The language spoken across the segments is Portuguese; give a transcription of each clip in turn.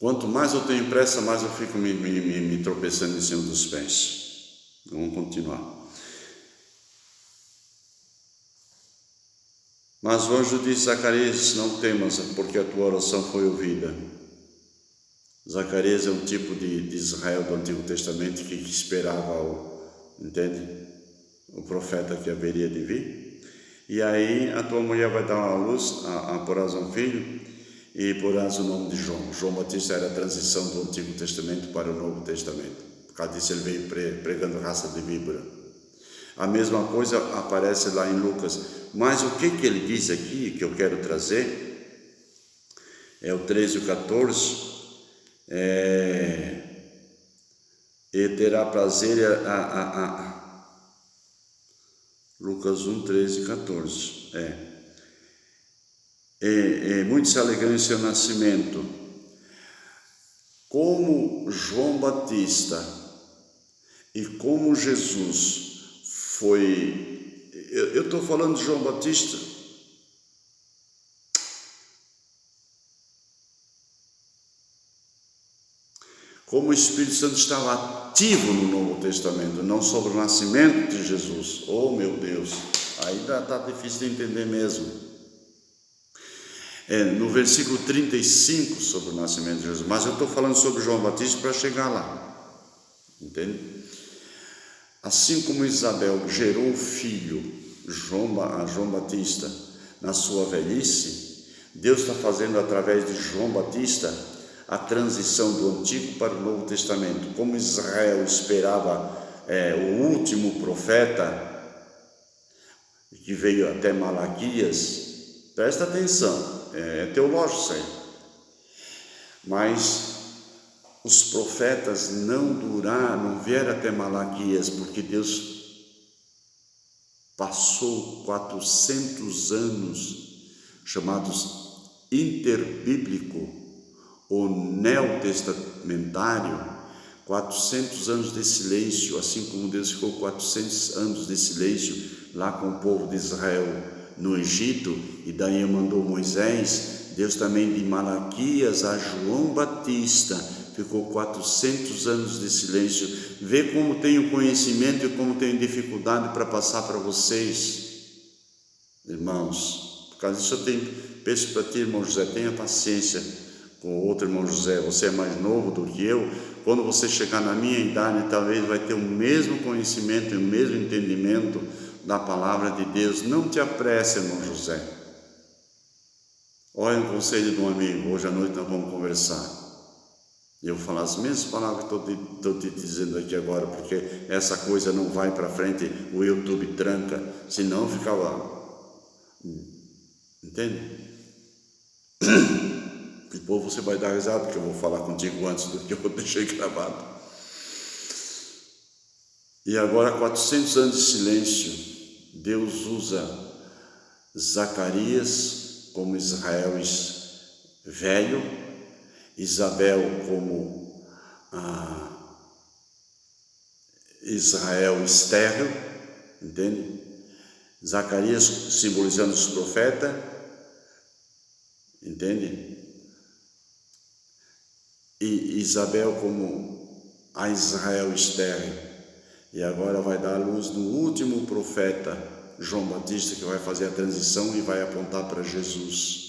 Quanto mais eu tenho pressa, mais eu fico me tropeçando em cima dos pés. Vamos continuar. Mas o anjo disse: Zacarias, não temas, porque a tua oração foi ouvida. Zacarias é um tipo de Israel do Antigo Testamento que esperava o profeta que haveria de vir. E aí a tua mulher vai dar uma luz, porás um filho, e porás o nome de João. João Batista era a transição do Antigo Testamento para o Novo Testamento. Por causa disso ele veio pregando raça de víbora. A mesma coisa aparece lá em Lucas. Mas o que ele diz aqui, que eu quero trazer, é o 13 e o 14, e terá prazer Lucas 1, 13 e 14, muitos se alegrou em seu nascimento, como João Batista e como Jesus foi, eu estou falando de João Batista, como o Espírito Santo estava ativo no Novo Testamento, não sobre o nascimento de Jesus. Oh meu Deus, aí está difícil de entender mesmo. No versículo 35 sobre o nascimento de Jesus, mas eu estou falando sobre João Batista para chegar lá, entende? Assim como Isabel gerou o filho João Batista na sua velhice, Deus está fazendo através de João Batista a transição do Antigo para o Novo Testamento. Como Israel esperava o último profeta, que veio até Malaquias, presta atenção, é teológico isso aí. Mas os profetas não vieram até Malaquias, porque Deus passou 400 anos, chamados interbíblico, o neotestamentário, 400 anos de silêncio, assim como Deus ficou 400 anos de silêncio lá com o povo de Israel no Egito, e daí mandou Moisés. Deus também de Malaquias a João Batista ficou 400 anos de silêncio. Vê como tenho conhecimento e como tenho dificuldade para passar para vocês, irmãos. Por causa disso eu peço para ti, irmão José, tenha paciência com o outro irmão José. Você é mais novo do que eu. Quando você chegar na minha idade, talvez vai ter o mesmo conhecimento e o mesmo entendimento da palavra de Deus. Não te apresse, irmão José. Olha o conselho de um amigo. Hoje à noite nós vamos conversar. Eu vou falar as mesmas palavras que estou te dizendo aqui agora, porque essa coisa não vai para frente, o YouTube tranca, senão fica lá. Entende? Depois você vai dar risada, porque eu vou falar contigo antes do que eu deixei gravado. E agora, 400 anos de silêncio, Deus usa Zacarias como Israel velho, Isabel como Israel estéril, entende? Zacarias simbolizando os profetas, entende? E Isabel como a Israel estéril. E agora vai dar a luz no último profeta, João Batista, que vai fazer a transição e vai apontar para Jesus.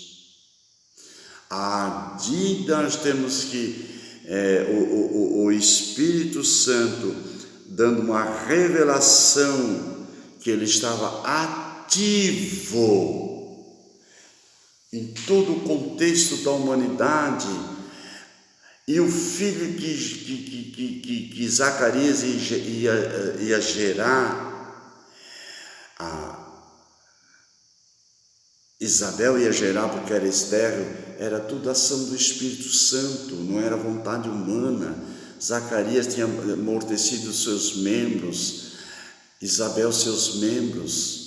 Nós temos que o Espírito Santo dando uma revelação que ele estava ativo em todo o contexto da humanidade, e o filho que Zacarias ia gerar, Isabel ia gerar porque era estéril, era tudo ação do Espírito Santo, não era vontade humana. Zacarias tinha amortecido seus membros, Isabel seus membros.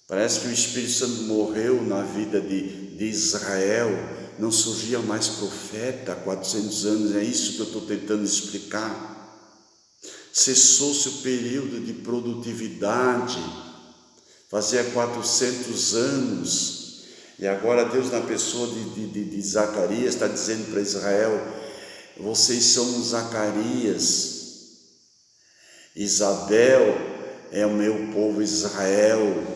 Parece que o Espírito Santo morreu na vida de Israel, não surgia mais profeta há 400 anos, é isso que eu estou tentando explicar. Cessou-se o período de produtividade. Fazia 400 anos E agora Deus, na pessoa de Zacarias, está dizendo para Israel: vocês são Zacarias, Isabel é o meu povo Israel.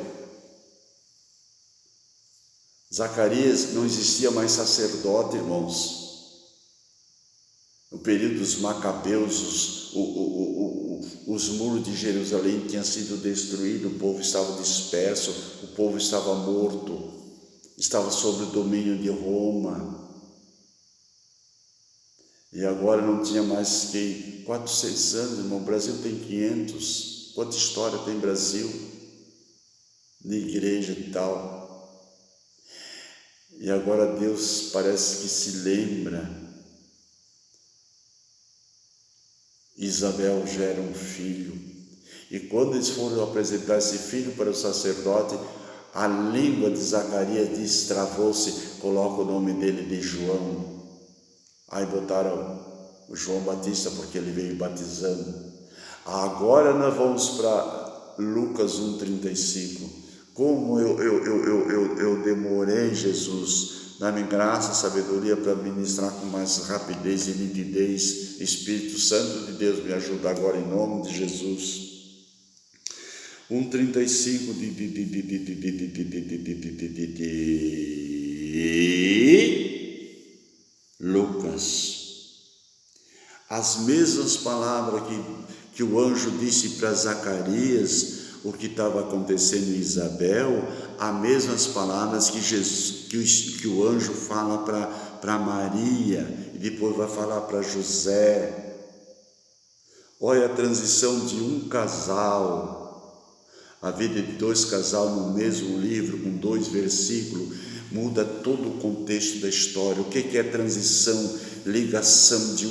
Zacarias, não existia mais sacerdote, irmãos. No período dos Macabeus, os muros de Jerusalém tinham sido destruídos, o povo estava disperso, o povo estava morto, estava sob o domínio de Roma. E agora não tinha mais que 400 anos, irmão. O Brasil tem 500. Quanta história tem Brasil, de igreja e tal. E agora Deus parece que se lembra. Isabel gera um filho. E quando eles foram apresentar esse filho para o sacerdote, a língua de Zacarias destravou-se, coloca o nome dele de João. Aí botaram o João Batista porque ele veio batizando. Agora nós vamos para Lucas 1,35. Como eu demorei, Jesus, dá-me graça, sabedoria para ministrar com mais rapidez e nitidez. Espírito Santo de Deus, me ajuda agora em nome de Jesus. 1,35 de Lucas. As mesmas palavras que o anjo disse para Zacarias, o que estava acontecendo em Isabel, as mesmas palavras que o anjo fala para Maria, e depois vai falar para José. Olha a transição de um casal, a vida de dois casais no mesmo livro, com 2 versículos, muda todo o contexto da história. O que é transição? Ligação de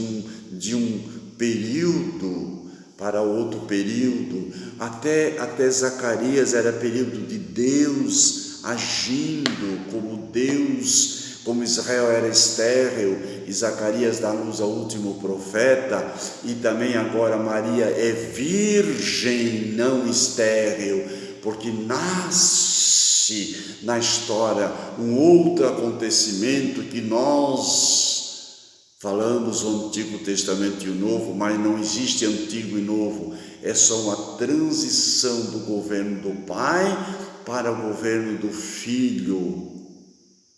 um período para outro período. Até Zacarias era período de Deus agindo como Deus, como Israel era estéril, e Zacarias dá luz ao último profeta, e também agora Maria é virgem, não estéril, porque nasce na história um outro acontecimento que nós falamos o Antigo Testamento e o Novo, mas não existe Antigo e Novo, é só uma transição do governo do Pai para o governo do Filho,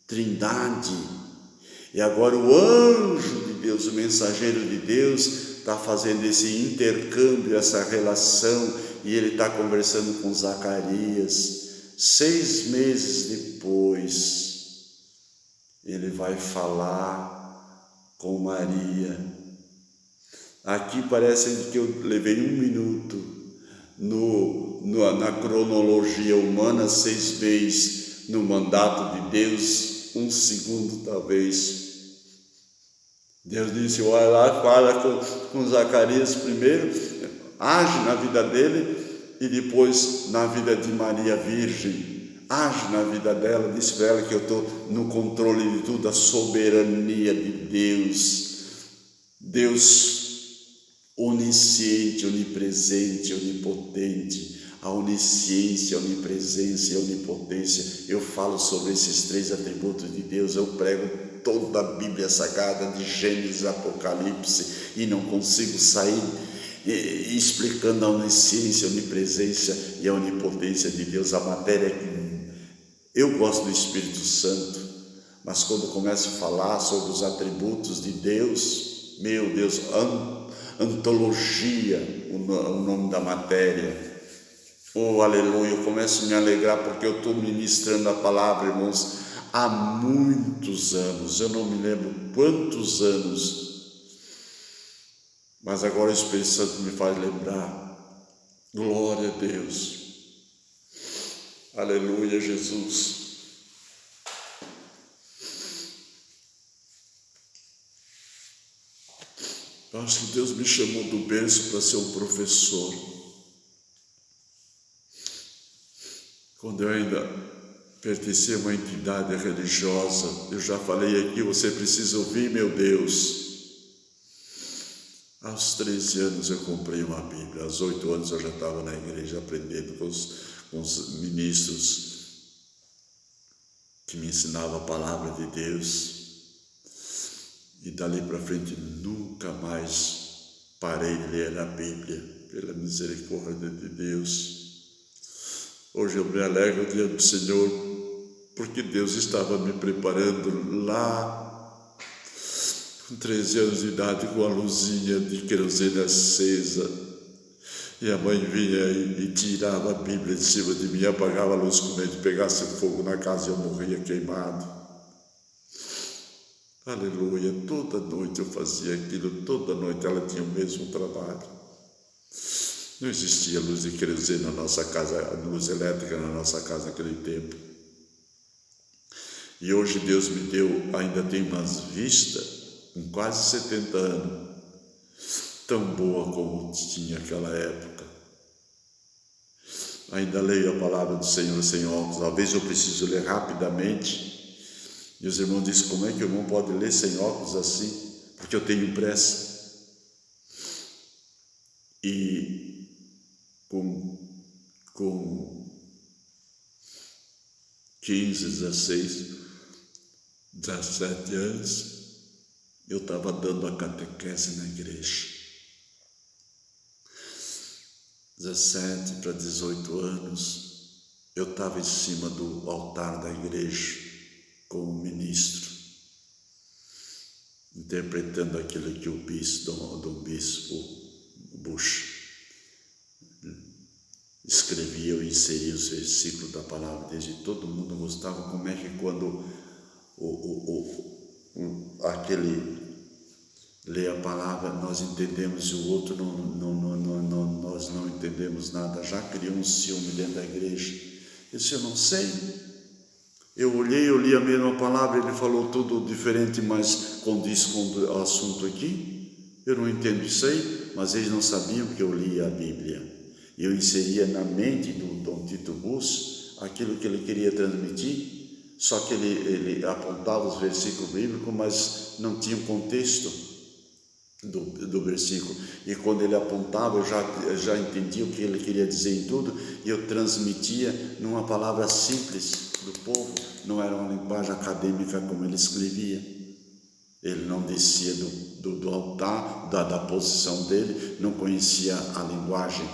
Trindade. E agora o anjo de Deus, o mensageiro de Deus, está fazendo esse intercâmbio, essa relação, e ele está conversando com Zacarias. 6 meses depois, ele vai falar com Maria. Aqui parece que eu levei 1 minuto na cronologia humana, 6 meses no mandato de Deus, 1 segundo talvez. Deus disse: olha lá, fala com Zacarias primeiro, age na vida dele, e depois na vida de Maria Virgem. Age na vida dela, diz para ela que eu estou no controle de tudo, a soberania de Deus. Deus onisciente, onipresente, onipotente, a onisciência, a onipresença e a onipotência. Eu falo sobre esses 3 atributos de Deus, eu prego toda a Bíblia Sagrada, de Gênesis a Apocalipse, e não consigo sair explicando a onisciência, a onipresença e a onipotência de Deus. A matéria que eu gosto do Espírito Santo, mas quando começo a falar sobre os atributos de Deus, meu Deus, antologia, o nome da matéria. Oh, aleluia, eu começo a me alegrar porque eu estou ministrando a palavra, irmãos, há muitos anos, eu não me lembro quantos anos, mas agora o Espírito Santo me faz lembrar. Glória a Deus. Aleluia, Jesus. Eu acho que Deus me chamou do berço para ser um professor. Quando eu ainda pertencia a uma entidade religiosa, eu já falei aqui, você precisa ouvir, meu Deus. Aos 13 anos eu comprei uma Bíblia, aos 8 anos eu já estava na igreja aprendendo com os ministros. que me ensinava a palavra de Deus. E dali para frente nunca mais parei de ler a Bíblia, pela misericórdia de Deus. Hoje eu me alegro diante do Senhor, porque Deus estava me preparando lá, com 13 anos de idade, com a luzinha de querosene acesa. E a mãe vinha e tirava a Bíblia de cima de mim, apagava a luz com medo de pegasse fogo na casa e eu morria queimado. Aleluia, toda noite eu fazia aquilo, toda noite ela tinha o mesmo trabalho. Não existia luz de querosene na nossa casa, luz elétrica na nossa casa naquele tempo. E hoje Deus me deu, ainda tenho umas vistas, com quase 70 anos, tão boa como tinha naquela época. Ainda leio a palavra do Senhor sem óculos, às vezes eu preciso ler rapidamente. E os irmãos dizem, como é que o irmão pode ler sem óculos assim? Porque eu tenho pressa. E com 15, 16, 17 anos, eu estava dando a catequese na igreja. 17 para 18 anos, eu estava em cima do altar da igreja, como ministro, interpretando aquilo que o bispo, Dom Bispo Bush escrevia, eu inseria os versículos da palavra de Deus e todo mundo gostava. Como é que quando aquele lê a palavra, nós entendemos e o outro nós não entendemos nada, já criou um ciúme dentro da igreja. Eu disse, eu não sei. Eu li a mesma palavra, ele falou tudo diferente, mas condiz com o assunto aqui. Eu não entendo isso aí, mas eles não sabiam que eu lia a Bíblia. Eu inseria na mente do Dom Tito Bus aquilo que ele queria transmitir, só que ele apontava os versículos bíblicos, mas não tinha o contexto do versículo. E quando ele apontava, eu já entendia o que ele queria dizer em tudo, e eu transmitia numa palavra simples do povo, não era uma linguagem acadêmica como ele escrevia. Ele não descia do altar, da posição dele, não conhecia a linguagem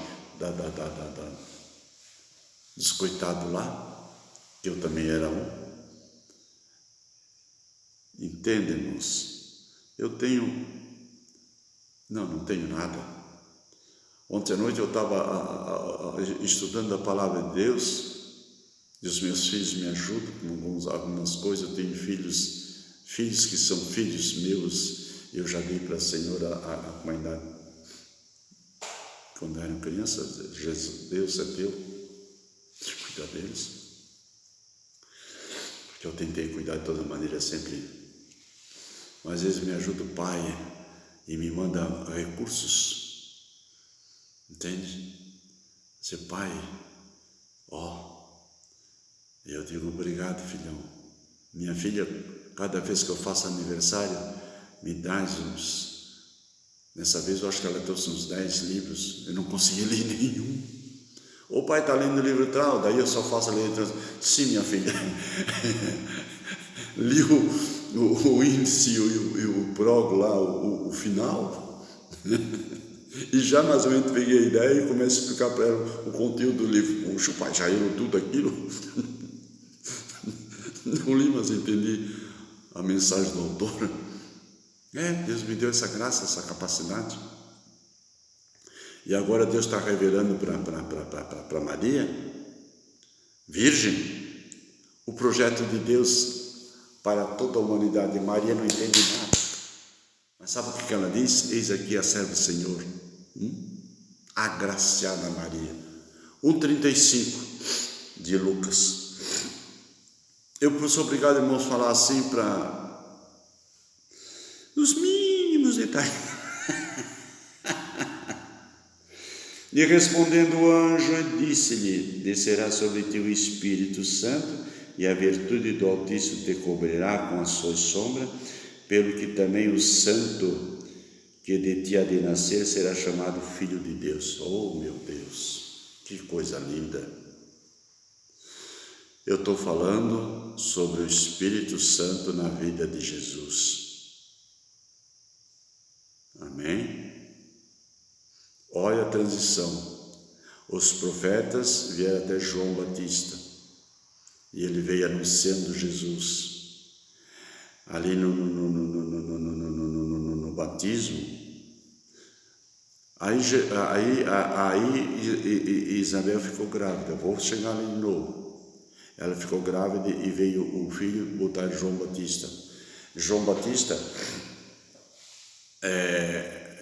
dos coitados lá, que eu também era um. Entende, irmãos? Eu tenho... Não tenho nada. Ontem à noite eu estava estudando a palavra de Deus, e os meus filhos me ajudam com algumas coisas. Eu tenho filhos que são filhos meus. Eu já dei para a Senhora a idade, quando eram crianças. Jesus, Deus é teu, cuida deles. Porque eu tentei cuidar de toda maneira sempre. Mas eles me ajudam, Pai, e me manda recursos, entende? Dizer, Pai, eu digo, obrigado, filhão. Minha filha, cada vez que eu faço aniversário, me dá uns... Nessa vez eu acho que ela trouxe uns 10 livros, eu não consegui ler nenhum. O pai está lendo o livro tal, daí eu só faço a leitura. Sim, minha filha, li o índice e o prólogo lá, o final, e já mais ou menos peguei a ideia e comecei a explicar para ela o conteúdo do livro. Puxa, o pai já leu tudo aquilo? Não li, mas entendi a mensagem do autor. Deus me deu essa graça, essa capacidade. E agora Deus está revelando para Maria, virgem, o projeto de Deus para toda a humanidade. Maria não entende nada. Mas sabe o que ela diz? Eis aqui a serva do Senhor. Agraciada Maria. 1,35 de Lucas. Eu sou obrigado, irmãos, a falar assim para os mínimos detalhes. E respondendo o anjo, disse-lhe, descerá sobre ti o Espírito Santo, e a virtude do Altíssimo te cobrirá com a sua sombra, pelo que também o santo que de ti há de nascer será chamado Filho de Deus. Oh, meu Deus, que coisa linda! Eu estou falando sobre o Espírito Santo na vida de Jesus. Amém? Olha a transição. Os profetas vieram até João Batista e ele veio anunciando Jesus. Ali no batismo, aí Isabel ficou grávida. Vou chegar ali de novo. Ela ficou grávida e veio o filho botar João Batista. João Batista,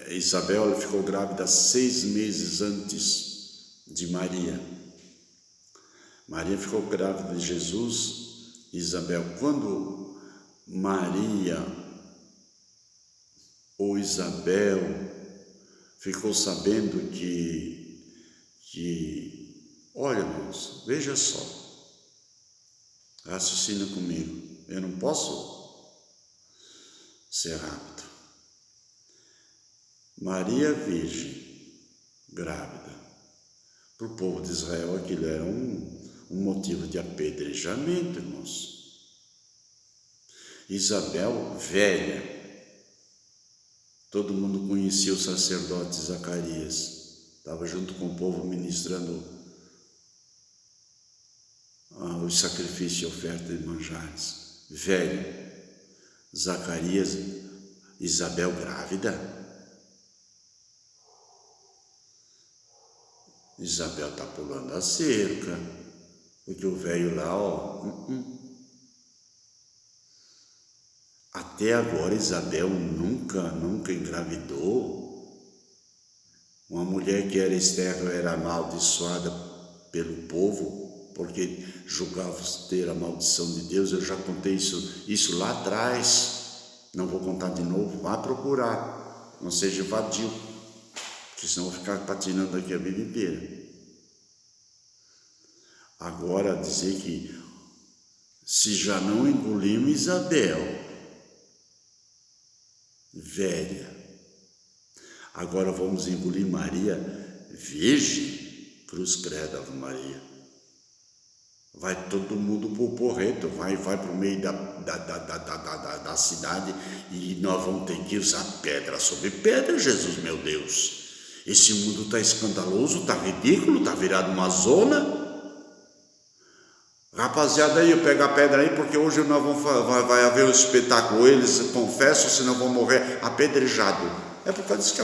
Isabel, ela ficou grávida 6 meses antes de Maria. Maria ficou grávida de Jesus, Isabel. Quando Maria ou Isabel ficou sabendo que olha, irmãos, veja só, raciocina comigo, eu não posso ser rápido. Maria virgem, grávida, para o povo de Israel aquilo era um motivo de apedrejamento, irmãos. Isabel, velha, todo mundo conhecia o sacerdote Zacarias, estava junto com o povo ministrando os sacrifícios e oferta de manjares. Velho, Zacarias, Isabel grávida. Isabel está pulando a cerca, porque o velho lá, até agora Isabel nunca engravidou. Uma mulher que era estéril era amaldiçoada pelo povo, porque julgava ter a maldição de Deus. Eu já contei isso lá atrás, não vou contar de novo. Vá procurar, não seja vadio, porque senão vou ficar patinando aqui a vida inteira. Agora dizer que se já não engolimos Isabel, velha, agora vamos engolir Maria, virgem, cruz credo, Ave Maria. Vai todo mundo pro porreto, vai para o meio da cidade e nós vamos ter que usar pedra sobre pedra, Jesus, meu Deus. Esse mundo está escandaloso, está ridículo, está virado uma zona. Rapaziada aí, eu pego a pedra aí, porque hoje nós vai haver um espetáculo, eles confessam, senão vão morrer apedrejado. É por causa disso que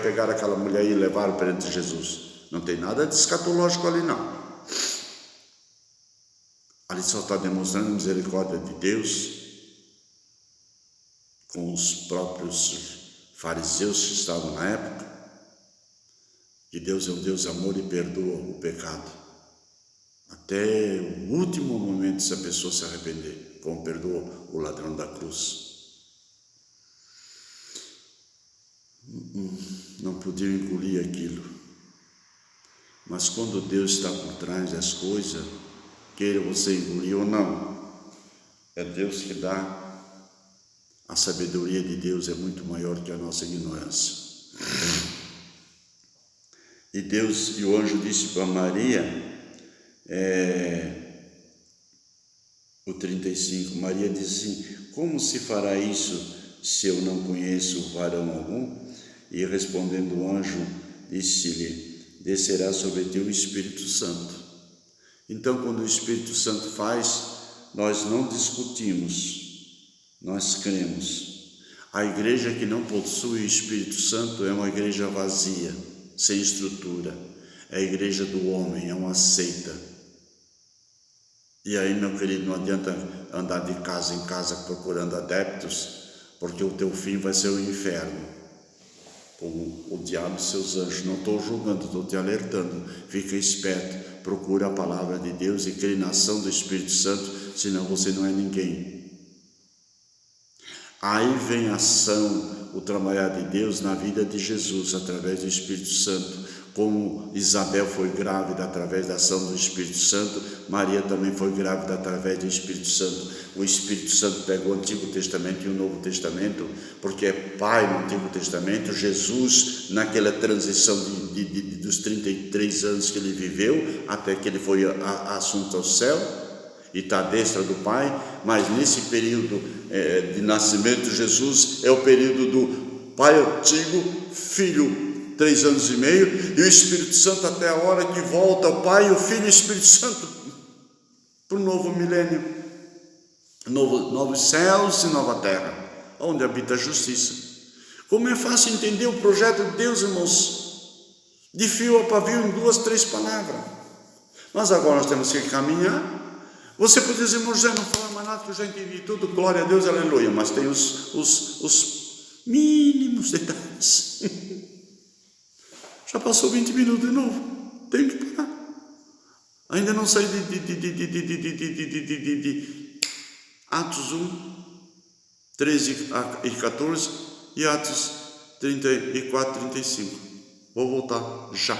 pegaram aquela mulher e levaram perante Jesus. Não tem nada de escatológico ali não. Ali só está demonstrando a misericórdia de Deus com os próprios fariseus que estavam na época, que Deus é um Deus de amor e perdoa o pecado. Até o último momento, se a pessoa se arrepender, como perdoou o ladrão da cruz. Não podiam engolir aquilo. Mas quando Deus está por trás das coisas, queira você engolir ou não, é Deus que dá. A sabedoria de Deus é muito maior que a nossa ignorância. E o anjo disse para Maria, o 35, Maria disse assim: como se fará isso se eu não conheço varão algum? E respondendo o anjo, disse-lhe: descerá sobre ti o Espírito Santo. Então, quando o Espírito Santo faz, nós não discutimos, nós cremos. A igreja que não possui o Espírito Santo é uma igreja vazia, sem estrutura. É a igreja do homem, é uma seita. E aí, meu querido, não adianta andar de casa em casa procurando adeptos, porque o teu fim vai ser o inferno. O diabo e seus anjos. Não estou julgando, estou te alertando. Fica esperto, procura a palavra de Deus e crê na ação do Espírito Santo, senão você não é ninguém. Aí vem a ação, o trabalhar de Deus na vida de Jesus, através do Espírito Santo. Como Isabel foi grávida através da ação do Espírito Santo, Maria também foi grávida através do Espírito Santo. O Espírito Santo pegou o Antigo Testamento e o Novo Testamento, porque é Pai no Antigo Testamento. Jesus, naquela transição dos 33 anos que ele viveu, até que ele foi assunto ao céu, e está à destra do Pai, mas nesse período de nascimento de Jesus é o período do Pai antigo, Filho 3 anos e meio, e o Espírito Santo até a hora que volta o Pai, o Filho e o Espírito Santo para o novo milênio, novos céus e nova terra, onde habita a justiça. Como é fácil entender o projeto de Deus, irmãos, de fio a pavio em 2, 3 palavras. Mas agora nós temos que caminhar. Você pode dizer, irmão José, não fala mais nada que eu já entendi tudo, glória a Deus, aleluia, mas tem os mínimos detalhes. Já passou 20 minutos de novo, tenho que parar. Ainda não saí de Atos 1, 13 e 14 e Atos 34, 35. Vou voltar já.